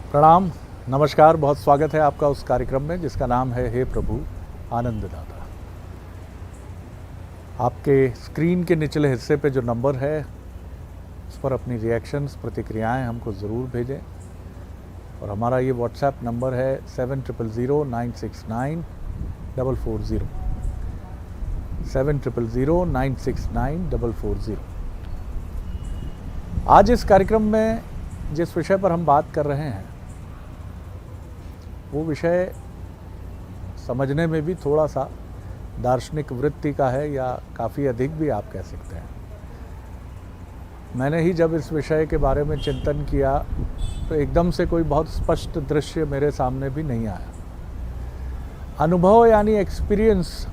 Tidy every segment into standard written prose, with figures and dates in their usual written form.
प्रणाम, नमस्कार। बहुत स्वागत है आपका उस कार्यक्रम में जिसका नाम है हे प्रभु आनंददाता। आपके स्क्रीन के निचले हिस्से पे जो नंबर है उस पर अपनी रिएक्शंस, प्रतिक्रियाएं हमको ज़रूर भेजें। और हमारा ये व्हाट्सएप नंबर है 7009694440 7009694440। आज इस कार्यक्रम में जिस विषय पर हम बात कर रहे हैं वो विषय समझने में भी थोड़ा सा दार्शनिक वृत्ति का है, या काफ़ी अधिक भी आप कह सकते हैं। मैंने ही जब इस विषय के बारे में चिंतन किया तो एकदम से कोई बहुत स्पष्ट दृश्य मेरे सामने भी नहीं आया। अनुभव यानी एक्सपीरियंस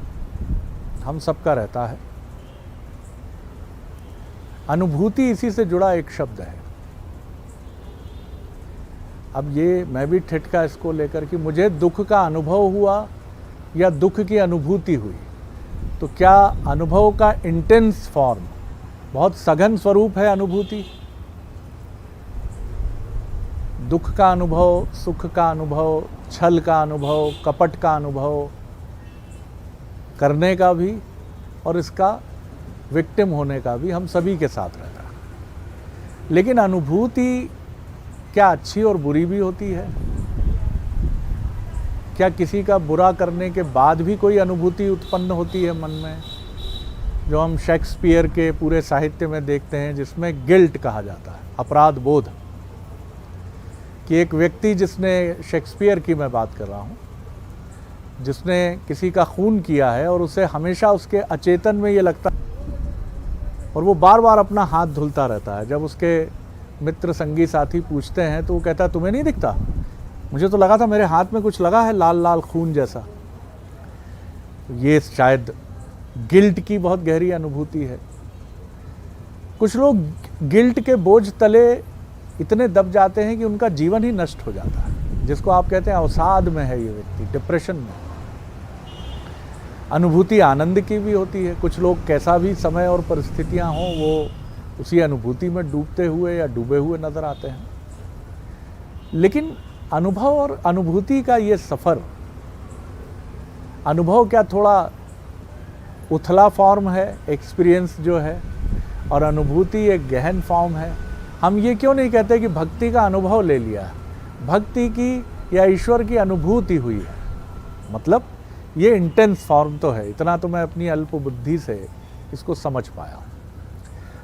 हम सबका रहता है। अनुभूति इसी से जुड़ा एक शब्द है। अब ये मैं भी ठिठका इसको लेकर कि मुझे दुख का अनुभव हुआ या दुख की अनुभूति हुई, तो क्या अनुभव का इंटेंस फॉर्म, बहुत सघन स्वरूप है अनुभूति? दुख का अनुभव, सुख का अनुभव, छल का अनुभव, कपट का अनुभव करने का भी और इसका विक्टिम होने का भी हम सभी के साथ रहता है। लेकिन अनुभूति क्या अच्छी और बुरी भी होती है? क्या किसी का बुरा करने के बाद भी कोई अनुभूति उत्पन्न होती है मन में, जो हम शेक्सपियर के पूरे साहित्य में देखते हैं, जिसमें गिल्ट कहा जाता है, अपराध बोध। कि एक व्यक्ति जिसने, शेक्सपियर की मैं बात कर रहा हूँ, जिसने किसी का खून किया है और उसे हमेशा उसके अचेतन में ये लगता है और वो बार बार अपना हाथ धुलता रहता है। जब उसके मित्र संगी साथी पूछते हैं तो वो कहता है, तुम्हें नहीं दिखता? मुझे तो लगा था मेरे हाथ में कुछ लगा है, लाल लाल खून जैसा। ये शायद गिल्ट की बहुत गहरी अनुभूति है। कुछ लोग गिल्ट के बोझ तले इतने दब जाते हैं कि उनका जीवन ही नष्ट हो जाता है, जिसको आप कहते हैं अवसाद में है ये व्यक्ति, डिप्रेशन में। अनुभूति आनंद की भी होती है। कुछ लोग कैसा भी समय और परिस्थितियां हों, वो उसी अनुभूति में डूबते हुए या डूबे हुए नजर आते हैं। लेकिन अनुभव और अनुभूति का ये सफ़र, अनुभव क्या थोड़ा उथला फॉर्म है, एक्सपीरियंस जो है, और अनुभूति एक गहन फॉर्म है। हम ये क्यों नहीं कहते कि भक्ति का अनुभव ले लिया, भक्ति की या ईश्वर की अनुभूति हुई है? मतलब ये इंटेंस फॉर्म तो है। इतना तो मैं अपनी अल्प बुद्धि से इसको समझ पाया हूँ।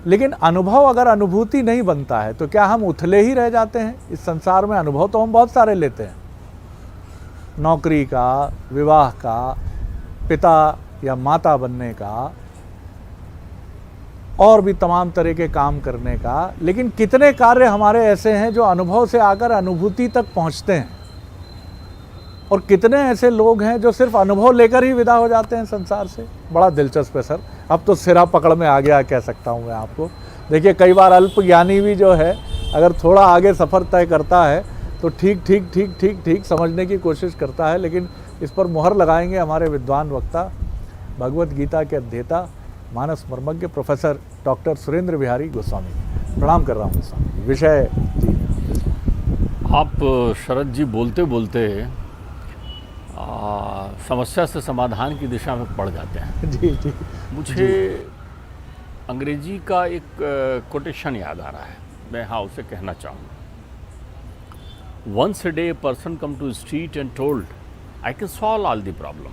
लेकिन अनुभव अगर अनुभूति नहीं बनता है तो क्या हम उथले ही रह जाते हैं? इस संसार में अनुभव तो हम बहुत सारे लेते हैं, नौकरी का, विवाह का, पिता या माता बनने का, और भी तमाम तरह के काम करने का। लेकिन कितने कार्य हमारे ऐसे हैं जो अनुभव से आकर अनुभूति तक पहुंचते हैं, और कितने ऐसे लोग हैं जो सिर्फ अनुभव लेकर ही विदा हो जाते हैं संसार से। बड़ा दिलचस्प है सर। अब तो सिरा पकड़ में आ गया कह सकता हूँ मैं आपको। देखिए, कई बार अल्प ज्ञानी भी जो है, अगर थोड़ा आगे सफ़र तय करता है तो ठीक समझने की कोशिश करता है। लेकिन इस पर मुहर लगाएंगे हमारे विद्वान वक्ता, भगवत गीता के अध्येता, मानस मर्मज्ञ प्रोफेसर डॉक्टर सुरेंद्र बिहारी गोस्वामी। प्रणाम कर रहा हूँ गोस्वामी। विषय जी, आप शरद जी बोलते बोलते समस्या से समाधान की दिशा में पड़ जाते हैं। जी जी। मुझे अंग्रेजी का एक कोटेशन याद आ रहा है, मैं उसे कहना चाहूँगा। Once a day a person come to the street and told, I can solve all the problem.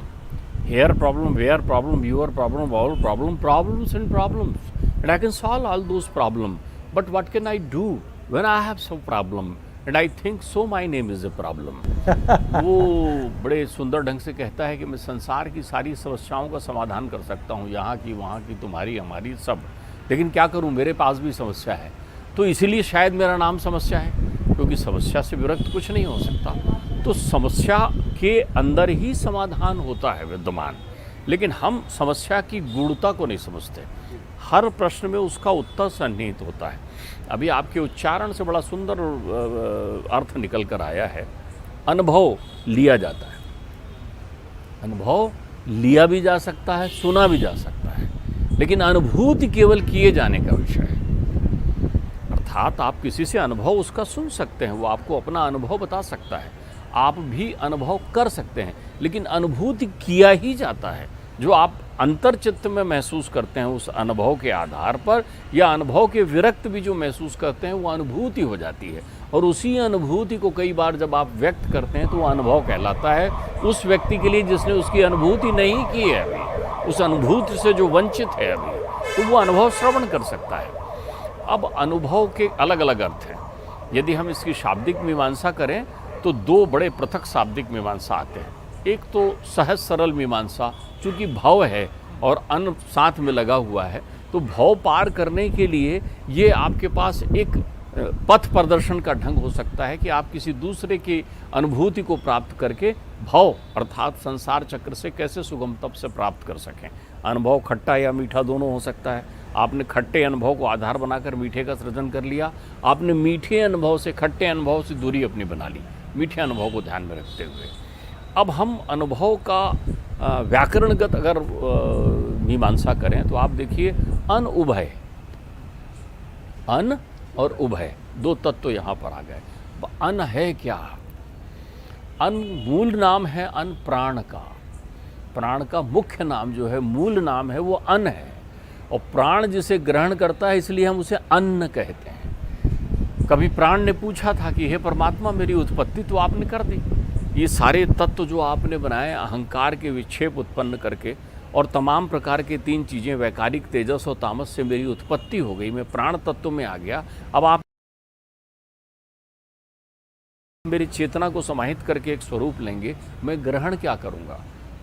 Here problem, where problem, your problem, all problem, problems and problems. And I can solve all those problems. But what can I do when I have some problem? And I think so my name is a problem. वो बड़े सुंदर ढंग से कहता है कि मैं संसार की सारी समस्याओं का समाधान कर सकता हूँ, यहाँ की, वहाँ की, तुम्हारी, हमारी, सब। लेकिन क्या करूँ, मेरे पास भी समस्या है। तो इसीलिए शायद मेरा नाम समस्या है, क्योंकि समस्या से विरक्त कुछ नहीं हो सकता। तो समस्या के अंदर ही समाधान होता है विद्यमान। लेकिन हम समस्या की गूढ़ता को नहीं समझते। हर प्रश्न में उसका उत्तर सन्निहित होता है। अभी आपके उच्चारण से बड़ा सुंदर अर्थ निकल कर आया है। अनुभव लिया जाता है, अनुभव लिया भी जा सकता है, सुना भी जा सकता है, लेकिन अनुभूति केवल किए जाने का विषय है। अर्थात आप किसी से अनुभव उसका सुन सकते हैं, वो आपको अपना अनुभव बता सकता है, आप भी अनुभव कर सकते हैं, लेकिन अनुभूति किया ही जाता है। जो आप अंतर्चित्त में महसूस करते हैं उस अनुभव के आधार पर, या अनुभव के विरक्त भी जो महसूस करते हैं, वो अनुभूति हो जाती है। और उसी अनुभूति को कई बार जब आप व्यक्त करते हैं तो वो अनुभव कहलाता है उस व्यक्ति के लिए जिसने उसकी अनुभूति नहीं की है अभी, उस अनुभूति से जो वंचित है अभी, तो वो अनुभव श्रवण कर सकता है। अब अनुभव के अलग अलग अर्थ हैं। यदि हम इसकी शाब्दिक मीमांसा करें तो दो बड़े पृथक शाब्दिक मीमांसा आते हैं। एक तो सहज सरल मीमांसा, चूँकि भव है और अन्न साथ में लगा हुआ है, तो भव पार करने के लिए ये आपके पास एक पथ प्रदर्शन का ढंग हो सकता है कि आप किसी दूसरे की अनुभूति को प्राप्त करके भव अर्थात संसार चक्र से कैसे सुगमता से प्राप्त कर सकें। अनुभव खट्टा या मीठा दोनों हो सकता है। आपने खट्टे अनुभव को आधार बनाकर मीठे का सृजन कर लिया, आपने मीठे अनुभव से खट्टे अनुभव से दूरी अपनी बना ली, मीठे अनुभव को ध्यान में रखते हुए। अब हम अनुभव का व्याकरणगत अगर मीमांसा करें तो आप देखिए अन उभय, अन और उभय दो तत्व यहाँ पर आ गए। अन है क्या? अन मूल नाम है अन प्राण का, प्राण का मुख्य नाम जो है, मूल नाम है वो अन है, और प्राण जिसे ग्रहण करता है इसलिए हम उसे अन्न कहते हैं। कभी प्राण ने पूछा था कि हे परमात्मा मेरी उत्पत्ति तो आपने कर दी, ये सारे तत्व जो आपने बनाए अहंकार के विक्षेप उत्पन्न करके, और तमाम प्रकार के तीन चीज़ें वैकारिक तेजस और तामस से मेरी उत्पत्ति हो गई, मैं प्राण तत्व में आ गया, अब आप मेरी चेतना को समाहित करके एक स्वरूप लेंगे, मैं ग्रहण क्या करूँगा?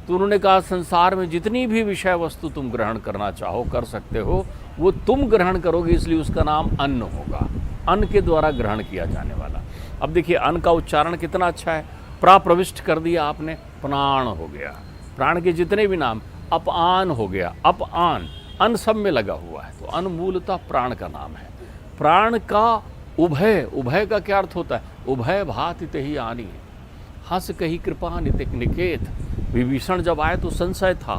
तो उन्होंने कहा संसार में जितनी भी विषय वस्तु तुम ग्रहण करना चाहो कर सकते हो, वो तुम ग्रहण करोगे, इसलिए उसका नाम अन्न होगा, अन्न के द्वारा ग्रहण किया जाने वाला। अब देखिए अन्न का उच्चारण कितना अच्छा है, प्रा प्रविष्ट कर दिया आपने, प्राण हो गया, प्राण के जितने भी नाम, अपान हो गया, अपान, अन्न सब में लगा हुआ है, तो अन्न मूलतः प्राण का नाम है। प्राण का उभय, उभय का क्या अर्थ होता है? उभय भाति तेहि आनी, हंस कही कृपा नितिक निकेत। विभीषण जब आए तो संशय था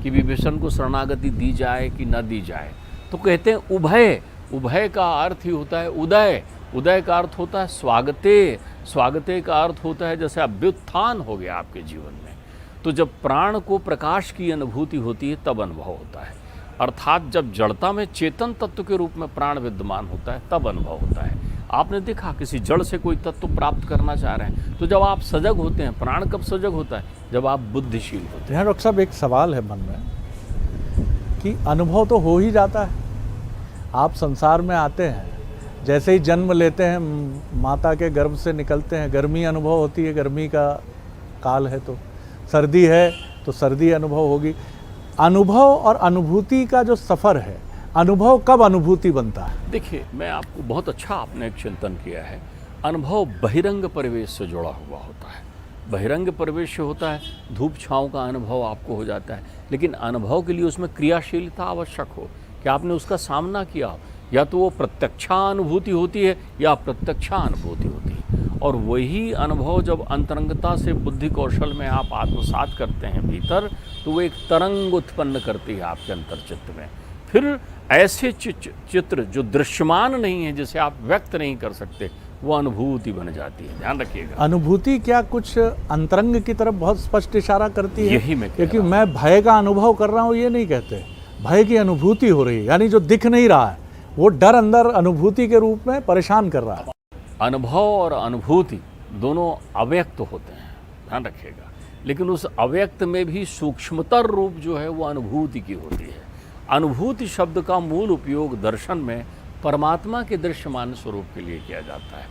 कि विभीषण को शरणागति दी जाए कि न दी जाए, तो कहते हैं उभय, उभय का अर्थ ही होता है उदय, उदय का अर्थ होता है स्वागते, स्वागते का अर्थ होता है जैसे अभ्युत्थान हो गया आपके जीवन में। तो जब प्राण को प्रकाश की अनुभूति होती है तब अनुभव होता है, अर्थात जब जड़ता में चेतन तत्व के रूप में प्राण विद्यमान होता है तब अनुभव होता है। आपने देखा किसी जड़ से कोई तत्व प्राप्त करना चाह रहे हैं, तो जब आप सजग होते हैं, प्राण कब सजग होता है? जब आप बुद्धिशील होते हैं। डॉक्टर साहब एक सवाल है मन में कि अनुभव तो हो ही जाता है, आप संसार में आते हैं, जैसे ही जन्म लेते हैं, माता के गर्भ से निकलते हैं, गर्मी अनुभव होती है, गर्मी का काल है, तो सर्दी है तो सर्दी अनुभव होगी। अनुभव और अनुभूति का जो सफ़र है, अनुभव कब अनुभूति बनता है? देखिए मैं आपको, बहुत अच्छा आपने एक चिंतन किया है। अनुभव बहिरंग परिवेश से जुड़ा हुआ होता है, बहिरंग परिवेश से होता है, धूप छाँव का अनुभव आपको हो जाता है, लेकिन अनुभव के लिए उसमें क्रियाशीलता आवश्यक हो कि आपने उसका सामना किया, या तो वो प्रत्यक्षानुभूति होती है या अप्रत्यक्षानुभूति होती है। और वही अनुभव जब अंतरंगता से बुद्धि कौशल में आप आत्मसात करते हैं भीतर, तो वो एक तरंग उत्पन्न करती है आपके अंतर्चित्त में। फिर ऐसे चित्र जो दृश्यमान नहीं है, जिसे आप व्यक्त नहीं कर सकते, वो अनुभूति बन जाती है। ध्यान रखिएगा, अनुभूति क्या कुछ अंतरंग की तरफ बहुत स्पष्ट इशारा करती है? यही मैं, क्योंकि मैं भय का अनुभव कर रहा हूँ ये नहीं कहते, भय की अनुभूति हो रही है, यानी जो दिख नहीं रहा है वो डर अंदर अनुभूति के रूप में परेशान कर रहा है। अनुभव और अनुभूति दोनों अव्यक्त होते हैं, ध्यान रखिएगा, लेकिन उस अव्यक्त में भी सूक्ष्मतर रूप जो है वो अनुभूति की होती है। अनुभूति शब्द का मूल उपयोग दर्शन में परमात्मा के दृश्यमान स्वरूप के लिए किया जाता है।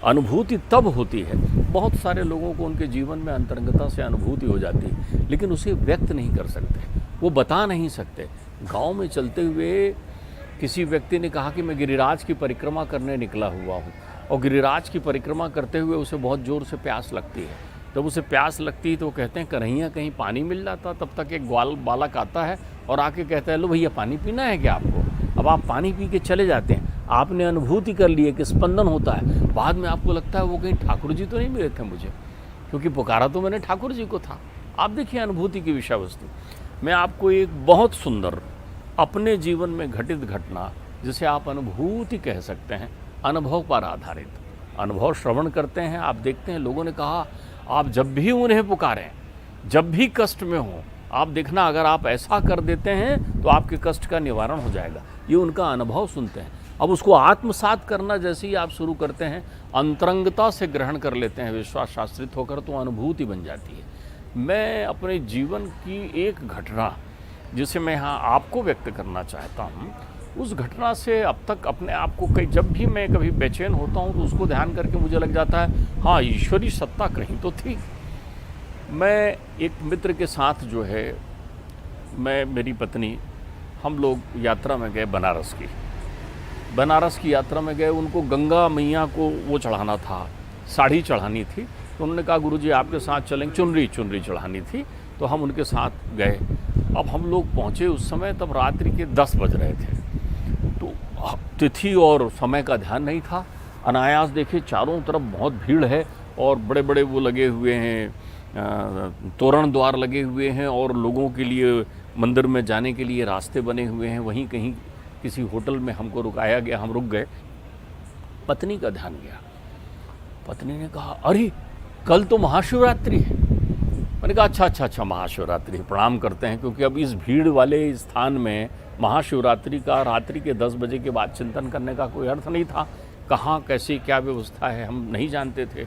अनुभूति तब होती है, बहुत सारे लोगों को उनके जीवन में अंतरंगता से अनुभूति हो जाती है, लेकिन उसे व्यक्त नहीं कर सकते, वो बता नहीं सकते। गांव में चलते हुए किसी व्यक्ति ने कहा कि मैं गिरिराज की परिक्रमा करने निकला हुआ हूँ, और गिरिराज की परिक्रमा करते हुए उसे बहुत ज़ोर से प्यास लगती है। जब उसे प्यास लगती है तो वो कहते हैं कन्हैया कहीं पानी मिल जाता। तब तक एक ग्वाल बालक आता है और आके कहता है लो भैया पानी पीना है क्या आपको? अब आप पानी पी के चले जाते हैं, आपने अनुभूति कर ली है कि स्पंदन होता है। बाद में आपको लगता है वो कहीं ठाकुर जी तो नहीं मिले थे मुझे, क्योंकि पुकारा तो मैंने ठाकुर जी को था। आप देखिए अनुभूति की विषय वस्तु। मैं आपको एक बहुत सुंदर अपने जीवन में घटित घटना जिसे आप अनुभूति कह सकते हैं, अनुभव पर आधारित। अनुभव श्रवण करते हैं, आप देखते हैं लोगों ने कहा आप जब भी उन्हें पुकारें, जब भी कष्ट में हो, आप देखना अगर आप ऐसा कर देते हैं तो आपके कष्ट का निवारण हो जाएगा। ये उनका अनुभव सुनते हैं। अब उसको आत्मसात करना जैसे ही आप शुरू करते हैं, अंतरंगता से ग्रहण कर लेते हैं, विश्वास शास्त्रित होकर, तो अनुभूति बन जाती है। मैं अपने जीवन की एक घटना जिसे मैं यहाँ आपको व्यक्त करना चाहता हूँ, उस घटना से अब तक अपने आप को जब भी मैं कभी बेचैन होता हूँ तो उसको ध्यान करके मुझे लग जाता है हाँ, ईश्वरी सत्ता कहीं तो थी। मैं एक मित्र के साथ जो है, मैं मेरी पत्नी, हम लोग यात्रा में गए बनारस की यात्रा में गए। उनको गंगा मैया को वो चढ़ाना था, साड़ी चढ़ानी थी। तो उन्होंने कहा गुरुजी आपके साथ चलेंगे, चुनरी चढ़ानी थी। तो हम उनके साथ गए। अब हम लोग पहुँचे उस समय, तब रात्रि के 10 बज रहे थे। तो तिथि और समय का ध्यान नहीं था। अनायास देखे चारों तरफ बहुत भीड़ है और बड़े बड़े वो लगे हुए हैं, तोरण द्वार लगे हुए हैं और लोगों के लिए मंदिर में जाने के लिए रास्ते बने हुए हैं। वहीं कहीं किसी होटल में हमको रुकाया गया, हम रुक गए। पत्नी का ध्यान गया। पत्नी ने कहा अरे कल तो महाशिवरात्रि है। मैंने कहा अच्छा महाशिवरात्रि, प्रणाम करते हैं, क्योंकि अब इस भीड़ वाले स्थान में महाशिवरात्रि का रात्रि के 10 बजे के बाद चिंतन करने का कोई अर्थ नहीं था। कहाँ कैसी क्या व्यवस्था है हम नहीं जानते थे।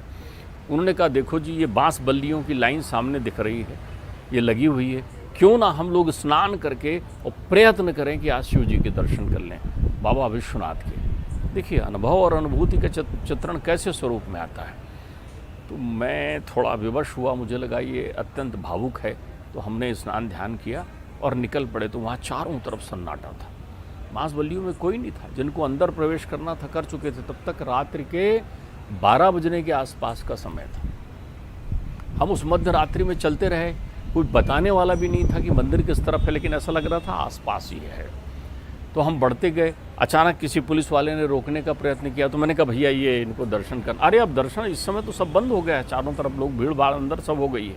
उन्होंने कहा देखो जी, ये बांस बल्लियों की लाइन सामने दिख रही है, ये लगी हुई है, क्यों ना हम लोग स्नान करके और प्रयत्न करें कि आज शिव जी के दर्शन कर लें, बाबा विश्वनाथ के। देखिए अनुभव और अनुभूति का चित्रण कैसे स्वरूप में आता है। तो मैं थोड़ा विवश हुआ, मुझे लगा ये अत्यंत भावुक है। तो हमने स्नान ध्यान किया और निकल पड़े। तो वहाँ चारों तरफ सन्नाटा था, बांसबल्लियों में कोई नहीं था। जिनको अंदर प्रवेश करना था कर चुके थे। तब तक रात्रि के 12 बजने के आसपास का समय था। हम उस मध्य रात्रि में चलते रहे, कोई बताने वाला भी नहीं था कि मंदिर किस तरफ है, लेकिन ऐसा लग रहा था आसपास ही है। तो हम बढ़ते गए। अचानक किसी पुलिस वाले ने रोकने का प्रयत्न किया। तो मैंने कहा भैया ये इनको दर्शन करना। अरे अब दर्शन इस समय तो सब बंद हो गया है, चारों तरफ लोग, भीड़ भाड़ अंदर सब हो गई है।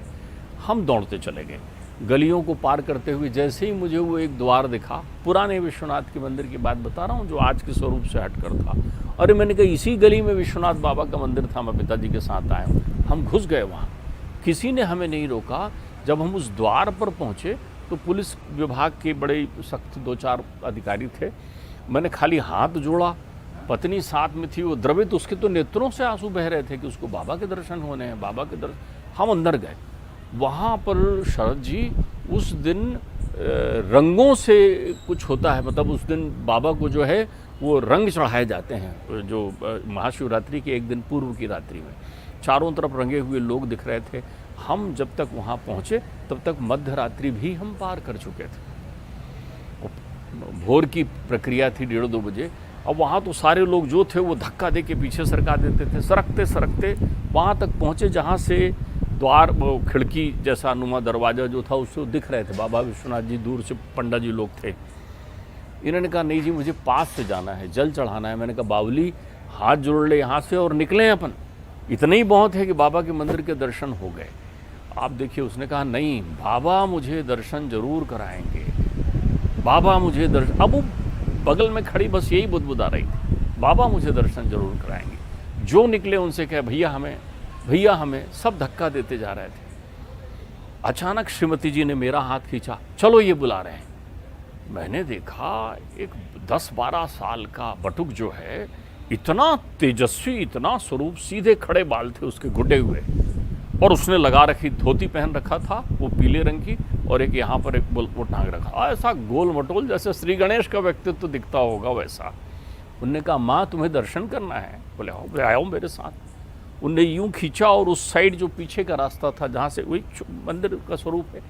हम दौड़ते चले गए। गलियों को पार करते हुए जैसे ही मुझे वो एक द्वार दिखा, पुराने विश्वनाथ के मंदिर की बात बता रहा हूँ, जो आज के स्वरूप से हटकर था। अरे मैंने कहा इसी गली में विश्वनाथ बाबा का मंदिर था, मैं पिताजी के साथ आया हूँ। हम घुस गए वहाँ, किसी ने हमें नहीं रोका। जब हम उस द्वार पर पहुँचे तो पुलिस विभाग के बड़े सख्त 2-4 अधिकारी थे। मैंने खाली हाथ जोड़ा, पत्नी साथ में थी, वो द्रवित, उसके तो नेत्रों से आंसू बह रहे थे कि उसको बाबा के दर्शन होने हैं, बाबा के दर्शन। हम अंदर गए। वहाँ पर शरद जी उस दिन रंगों से कुछ होता है, मतलब उस दिन बाबा को जो है वो रंग चढ़ाए जाते हैं, जो महाशिवरात्रि के एक दिन पूर्व की रात्रि में। चारों तरफ रंगे हुए लोग दिख रहे थे। हम जब तक वहाँ पहुँचे तब तक मध्य रात्रि भी हम पार कर चुके थे। भोर की प्रक्रिया थी, 1:30-2 बजे। अब वहाँ तो सारे लोग जो थे वो धक्का दे के पीछे सरका देते थे। सरकते सरकते वहाँ तक पहुँचे जहाँ से द्वार, वो खिड़की जैसा नुमा दरवाज़ा जो था उससे दिख रहे थे बाबा विश्वनाथ जी। दूर से पंडा जी लोग थे। इन्होंने कहा नहीं जी मुझे पास से जाना है, जल चढ़ाना है। मैंने कहा बावली हाथ जोड़ ले यहाँ से और निकलें अपन, इतना ही बहुत है कि बाबा के मंदिर के दर्शन हो गए। आप देखिए, उसने कहा नहीं, बाबा मुझे दर्शन जरूर कराएंगे, बाबा मुझे दर्शन। अब वो बगल में खड़ी बस यही बुदबुदा रही थी, बाबा मुझे दर्शन जरूर कराएंगे। जो निकले उनसे कहे भैया हमें, सब धक्का देते जा रहे थे। अचानक श्रीमती जी ने मेरा हाथ खींचा, चलो ये बुला रहे हैं। मैंने देखा एक 10-12 साल का बटुक जो है, इतना तेजस्वी, इतना स्वरूप, सीधे खड़े बाल थे उसके गुड्डे हुए, और उसने लगा रखी धोती पहन रखा था वो पीले रंग की, और एक यहाँ पर एक वो टांग रखा, ऐसा गोल मटोल जैसे श्री गणेश का व्यक्तित्व दिखता होगा वैसा। उनने कहा माँ तुम्हें दर्शन करना है? बोले आओ, आया हूँ मेरे साथ। उनने यूं खींचा और उस साइड जो पीछे का रास्ता था जहाँ से वही मंदिर का स्वरूप है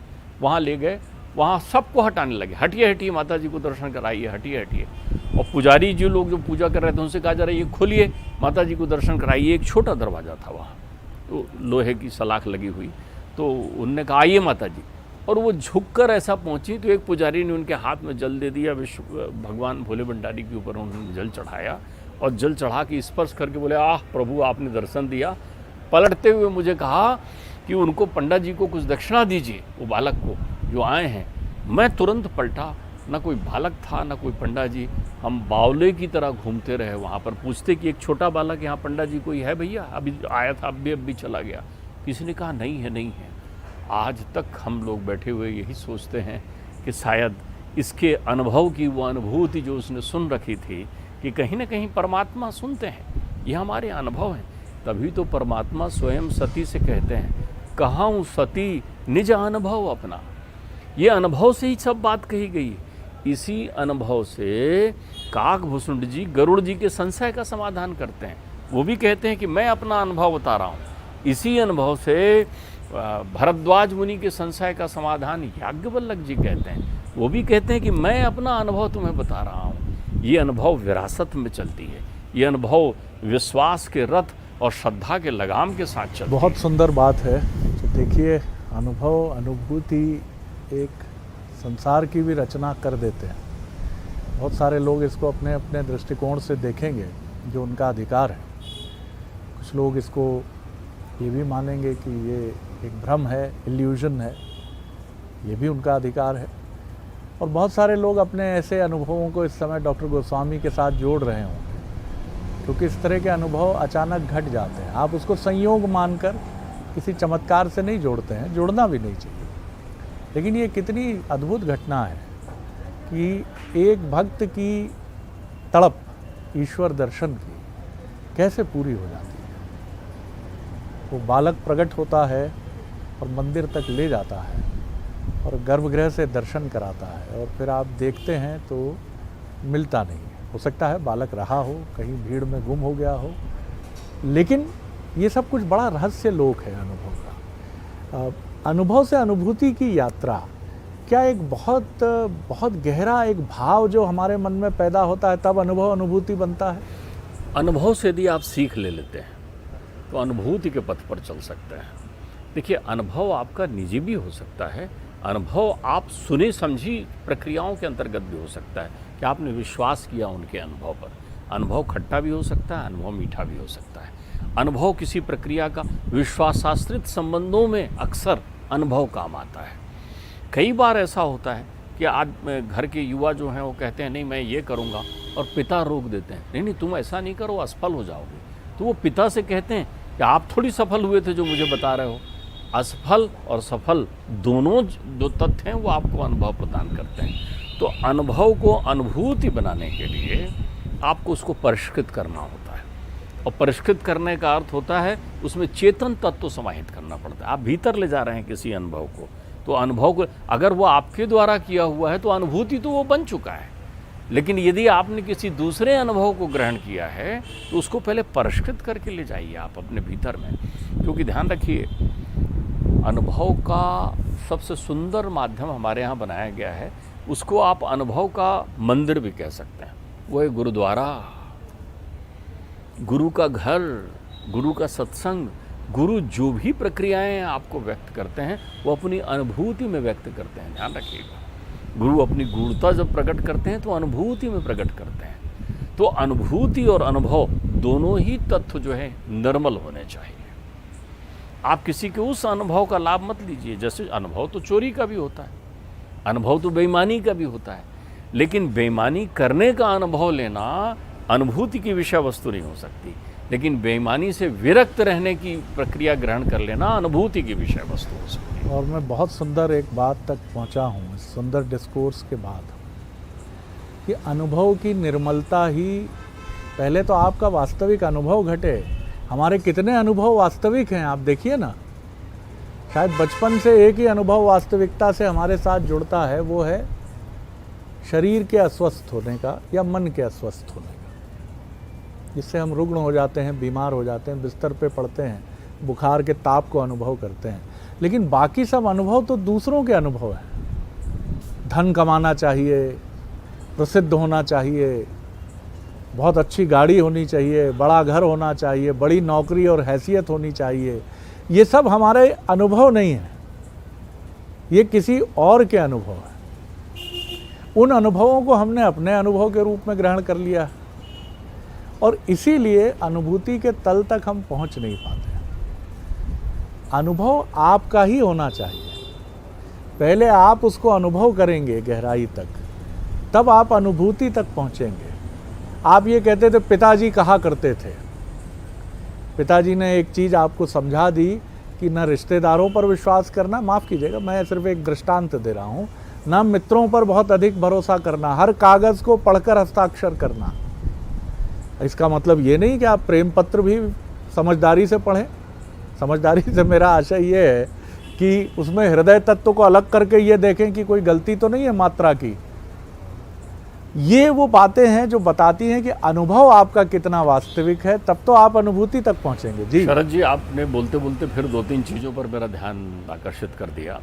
वहाँ ले गए। वहाँ सबको हटाने लगे, हटिए माता जी को दर्शन कराइए, हटिए। और पुजारी जी लोग जो पूजा कर रहे थे उनसे कहा जा रहा है ये खोलिए, माता जी को दर्शन कराइए। एक छोटा दरवाज़ा था वहाँ, तो लोहे की सलाख लगी हुई। तो उनने कहा आइए माता जी, और वो झुककर ऐसा पहुँची तो एक पुजारी ने उनके हाथ में जल दे दिया। भगवान भोले भंडारी के ऊपर उन्होंने जल चढ़ाया, और जल चढ़ा के स्पर्श करके बोले आह प्रभु आपने दर्शन दिया। पलटते हुए मुझे कहा कि उनको पंडा जी को कुछ दक्षिणा दीजिए, वो बालक को जो आए हैं। मैं तुरंत पलटा, ना कोई बालक था ना कोई पंडा जी। हम बावले की तरह घूमते रहे वहाँ पर, पूछते कि एक छोटा बालक यहाँ पंडा जी कोई है भैया, अभी आया था अब भी चला गया। किसी ने कहा नहीं है नहीं है। आज तक हम लोग बैठे हुए यही सोचते हैं कि शायद इसके अनुभव की वो अनुभूति जो उसने सुन रखी थी कि कहीं ना कहीं परमात्मा सुनते हैं, ये हमारे अनुभव हैं। तभी तो परमात्मा स्वयं सती से कहते हैं, कहाँ सती निज अनुभव अपना। ये अनुभव से ही सब बात कही गई। इसी अनुभव से काकभूषुंड जी गरुड़ जी के संशय का समाधान करते हैं। वो भी कहते हैं कि मैं अपना अनुभव बता रहा हूँ। इसी अनुभव से भरद्वाज मुनि के संशय का समाधान याज्ञवल्क्य जी कहते हैं। वो भी कहते हैं कि मैं अपना अनुभव तुम्हें बता रहा हूँ। ये अनुभव विरासत में चलती है, ये अनुभव विश्वास के रथ और श्रद्धा के लगाम के साथ चलती है। बहुत सुंदर बात है। तो देखिए, अनुभव अनुभूति एक संसार की भी रचना कर देते हैं। बहुत सारे लोग इसको अपने अपने दृष्टिकोण से देखेंगे, जो उनका अधिकार है। कुछ लोग इसको ये भी मानेंगे कि ये एक भ्रम है, इल्यूजन है, ये भी उनका अधिकार है। और बहुत सारे लोग अपने ऐसे अनुभवों को इस समय डॉक्टर गोस्वामी के साथ जोड़ रहे होंगे, क्योंकि इस तरह के अनुभव अचानक घट जाते हैं। आप उसको संयोग मानकर किसी चमत्कार से नहीं जोड़ते हैं, जोड़ना भी नहीं चाहिए। लेकिन ये कितनी अद्भुत घटना है कि एक भक्त की तड़प ईश्वर दर्शन की कैसे पूरी हो जाती है। वो बालक प्रकट होता है और मंदिर तक ले जाता है और गर्भगृह से दर्शन कराता है, और फिर आप देखते हैं तो मिलता नहीं है। हो सकता है बालक रहा हो, कहीं भीड़ में गुम हो गया हो, लेकिन ये सब कुछ बड़ा रहस्य लोक है अनुभव का। अनुभव से अनुभूति की यात्रा क्या एक बहुत बहुत गहरा एक भाव जो हमारे मन में पैदा होता है, तब अनुभव अनुभूति बनता है। अनुभव से यदि आप सीख ले लेते हैं तो अनुभूति के पथ पर चल सकते हैं। देखिए, अनुभव आपका निजी भी हो सकता है, अनुभव आप सुनी समझी प्रक्रियाओं के अंतर्गत भी हो सकता है कि आपने विश्वास किया उनके अनुभव पर। अनुभव खट्टा भी हो सकता है, अनुभव मीठा भी हो सकता है। अनुभव किसी प्रक्रिया का विश्वासाश्रित संबंधों में अक्सर अनुभव काम आता है। कई बार ऐसा होता है कि आज घर के युवा जो हैं वो कहते हैं नहीं मैं ये करूँगा, और पिता रोक देते हैं, नहीं नहीं तुम ऐसा नहीं करो, असफल हो जाओगे। तो वो पिता से कहते हैं कि आप थोड़ी सफल हुए थे जो मुझे बता रहे हो। असफल और सफल दोनों जो तथ्य हैं वो आपको अनुभव प्रदान करते हैं। तो अनुभव को अनुभूति बनाने के लिए आपको उसको परिष्कृत करना होता है, और परिष्कृत करने का अर्थ होता है उसमें चेतन तत्व समाहित करना पड़ता है। आप भीतर ले जा रहे हैं किसी अनुभव को, तो अनुभव को अगर वो आपके द्वारा किया हुआ है तो अनुभूति तो वो बन चुका है। लेकिन यदि आपने किसी दूसरे अनुभव को ग्रहण किया है तो उसको पहले परिष्कृत करके ले जाइए आप अपने भीतर में। क्योंकि ध्यान रखिए, अनुभव का सबसे सुंदर माध्यम हमारे यहाँ बनाया गया है, उसको आप अनुभव का मंदिर भी कह सकते हैं। वो है गुरुद्वारा, गुरु का घर, गुरु का सत्संग। गुरु जो भी प्रक्रियाएं आपको व्यक्त करते हैं वो अपनी अनुभूति में व्यक्त करते हैं। ध्यान रखिएगा, गुरु अपनी गूढ़ता जब प्रकट करते हैं तो अनुभूति में प्रकट करते हैं। तो अनुभूति और अनुभव दोनों ही तत्व जो है निर्मल होने चाहिए। आप किसी के उस अनुभव का लाभ मत लीजिए। जैसे अनुभव तो चोरी का भी होता है, अनुभव तो बेईमानी का भी होता है, लेकिन बेईमानी करने का अनुभव लेना अनुभूति की विषय वस्तु नहीं हो सकती। लेकिन बेईमानी से विरक्त रहने की प्रक्रिया ग्रहण कर लेना अनुभूति की विषय वस्तु हो सकती है। और मैं बहुत सुंदर एक बात तक पहुंचा हूं इस सुंदर डिस्कोर्स के बाद, कि अनुभव की निर्मलता ही, पहले तो आपका वास्तविक अनुभव घटे। हमारे कितने अनुभव वास्तविक हैं आप देखिए ना। शायद बचपन से एक ही अनुभव वास्तविकता से हमारे साथ जुड़ता है, वो है शरीर के अस्वस्थ होने का या मन के अस्वस्थ होने का, जिससे हम रुग्ण हो जाते हैं, बीमार हो जाते हैं, बिस्तर पे पड़ते हैं, बुखार के ताप को अनुभव करते हैं। लेकिन बाकी सब अनुभव तो दूसरों के अनुभव हैं। धन कमाना चाहिए, प्रसिद्ध होना चाहिए, बहुत अच्छी गाड़ी होनी चाहिए, बड़ा घर होना चाहिए, बड़ी नौकरी और हैसियत होनी चाहिए। ये सब हमारे अनुभव नहीं है, ये किसी और के अनुभव है। उन अनुभवों को हमने अपने अनुभव के रूप में ग्रहण कर लिया है, और इसीलिए अनुभूति के तल तक हम पहुंच नहीं पाते। अनुभव आपका ही होना चाहिए। पहले आप उसको अनुभव करेंगे गहराई तक, तब आप अनुभूति तक पहुँचेंगे। आप ये कहते थे पिताजी कहा करते थे, पिताजी ने एक चीज़ आपको समझा दी कि न रिश्तेदारों पर विश्वास करना, माफ़ कीजिएगा मैं सिर्फ एक दृष्टांत दे रहा हूँ, ना मित्रों पर बहुत अधिक भरोसा करना, हर कागज़ को पढ़कर हस्ताक्षर करना। इसका मतलब ये नहीं कि आप प्रेम पत्र भी समझदारी से पढ़ें। समझदारी से मेरा आशय ये है कि उसमें हृदय तत्व को अलग करके ये देखें कि कोई गलती तो नहीं है मात्रा की। ये वो बातें हैं जो बताती हैं कि अनुभव आपका कितना वास्तविक है, तब तो आप अनुभूति तक पहुंचेंगे। जी शरद जी, आपने बोलते बोलते फिर 2-3 चीज़ों पर मेरा ध्यान आकर्षित कर दिया।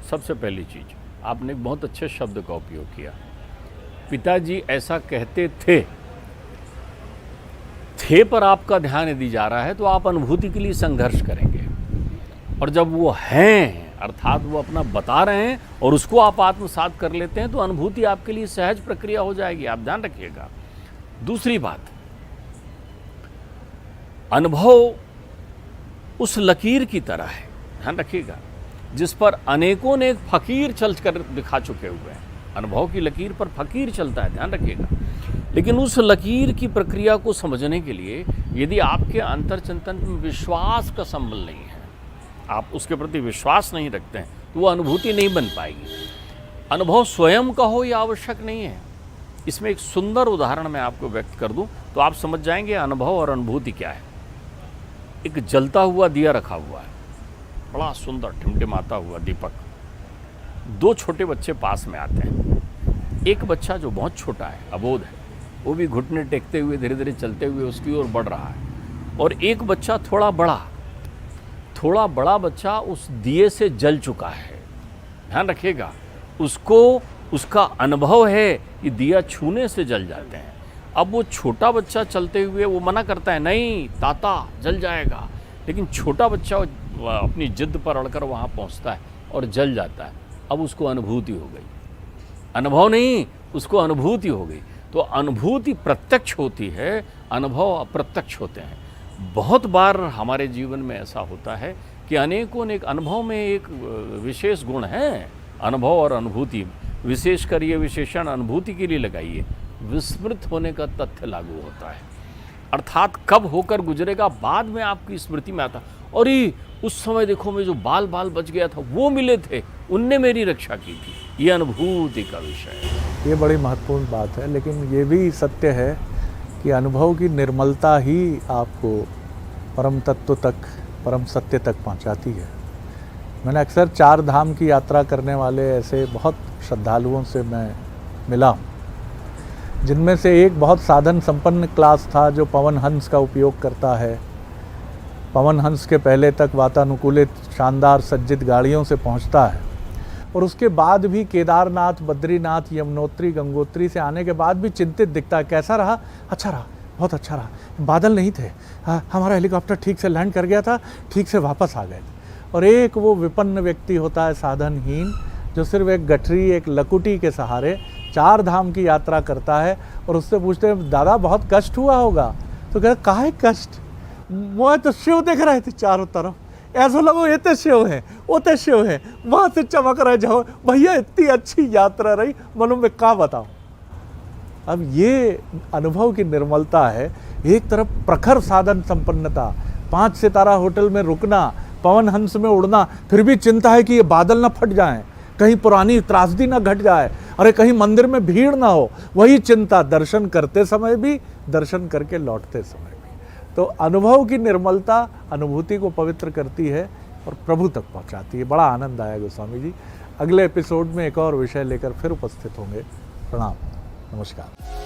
सबसे पहली चीज़, आपने एक बहुत अच्छे शब्द का उपयोग किया, पिताजी ऐसा कहते थे। थे पर आपका ध्यान यदि जा रहा है तो आप अनुभूति के लिए संघर्ष करेंगे, और जब वो हैं अर्थात वो अपना बता रहे हैं और उसको आप आत्मसात कर लेते हैं तो अनुभूति आपके लिए सहज प्रक्रिया हो जाएगी। आप ध्यान रखिएगा। दूसरी बात, अनुभव उस लकीर की तरह है, ध्यान रखिएगा, जिस पर अनेकों ने फकीर चल कर दिखा चुके हुए हैं। अनुभव की लकीर पर फकीर चलता है, ध्यान रखिएगा। लेकिन उस लकीर की प्रक्रिया को समझने के लिए यदि आपके अंतर्चिंतन में विश्वास का संबल नहीं है, आप उसके प्रति विश्वास नहीं रखते हैं, तो वो अनुभूति नहीं बन पाएगी। अनुभव स्वयं का हो यह आवश्यक नहीं है। इसमें एक सुंदर उदाहरण मैं आपको व्यक्त कर दूं तो आप समझ जाएंगे अनुभव और अनुभूति क्या है। एक जलता हुआ दिया रखा हुआ है, बड़ा सुंदर टिमटिमाता हुआ दीपक। 2 छोटे बच्चे पास में आते हैं। एक बच्चा जो बहुत छोटा है, अबोध है, वो भी घुटने टेकते हुए धीरे धीरे चलते हुए उसकी ओर बढ़ रहा है, और एक बच्चा थोड़ा बड़ा बच्चा उस दिए से जल चुका है। ध्यान रखिएगा, उसको उसका अनुभव है कि दिया छूने से जल जाते हैं। अब वो छोटा बच्चा चलते हुए वो मना करता है, नहीं ताता जल जाएगा, लेकिन छोटा बच्चा अपनी जिद पर अड़कर वहाँ पहुँचता है और जल जाता है। अब उसको अनुभूति हो गई, अनुभव नहीं, उसको अनुभूति हो गई। तो अनुभूति प्रत्यक्ष होती है, अनुभव अप्रत्यक्ष होते हैं। बहुत बार हमारे जीवन में ऐसा होता है कि अनेकों ने अनुभव में एक विशेष गुण है, अनुभव और अनुभूति, विशेषकर ये विशेषण अनुभूति के लिए लगाइए, विस्मृत होने का तथ्य लागू होता है। अर्थात कब होकर गुजरेगा बाद में आपकी स्मृति में आता, और उस समय देखो मैं जो बाल बच गया था, वो मिले थे, उनने मेरी रक्षा की थी। ये अनुभूति का विषय है। ये बड़ी महत्वपूर्ण बात है, लेकिन ये भी सत्य है कि अनुभव की निर्मलता ही आपको परम तत्व तक, परम सत्य तक पहुंचाती है। मैंने अक्सर 4 धाम की यात्रा करने वाले ऐसे बहुत श्रद्धालुओं से मैं मिला हूँ, जिनमें से एक बहुत साधन संपन्न क्लास था जो पवन हंस का उपयोग करता है। पवन हंस के पहले तक वातानुकूलित शानदार सज्जित गाड़ियों से पहुंचता है, और उसके बाद भी केदारनाथ, बद्रीनाथ, यमुनोत्री, गंगोत्री से आने के बाद भी चिंतित दिखता है। कैसा रहा? अच्छा रहा, बहुत अच्छा रहा, बादल नहीं थे, हमारा हेलीकॉप्टर ठीक से लैंड कर गया था, ठीक से वापस आ गए थे। और एक वो विपन्न व्यक्ति होता है, साधनहीन, जो सिर्फ एक गठरी, एक लकुटी के सहारे 4 धाम की यात्रा करता है। और उससे पूछते हैं, दादा बहुत कष्ट हुआ होगा? तो कहते काहे कष्ट, मैं तो शिव देख रहे थे चारों तरफ, ऐसा लगो ये तो शिव है, वो तो शिव है, वहाँ से चमक रहे जाओ भैया, इतनी अच्छी यात्रा रही, मनो में क्या बताऊँ। अब ये अनुभव की निर्मलता है। एक तरफ प्रखर साधन संपन्नता, 5 सितारा होटल में रुकना, पवन हंस में उड़ना, फिर भी चिंता है कि ये बादल ना फट जाएं, कहीं पुरानी त्रासदी ना घट जाए, अरे कहीं मंदिर में भीड़ ना हो। वही चिंता दर्शन करते समय भी, दर्शन करके लौटते समय भी। तो अनुभव की निर्मलता अनुभूति को पवित्र करती है और प्रभु तक पहुंचाती है। बड़ा आनंद आया गोस्वामी जी। अगले एपिसोड में एक और विषय लेकर फिर उपस्थित होंगे। प्रणाम, नमस्कार।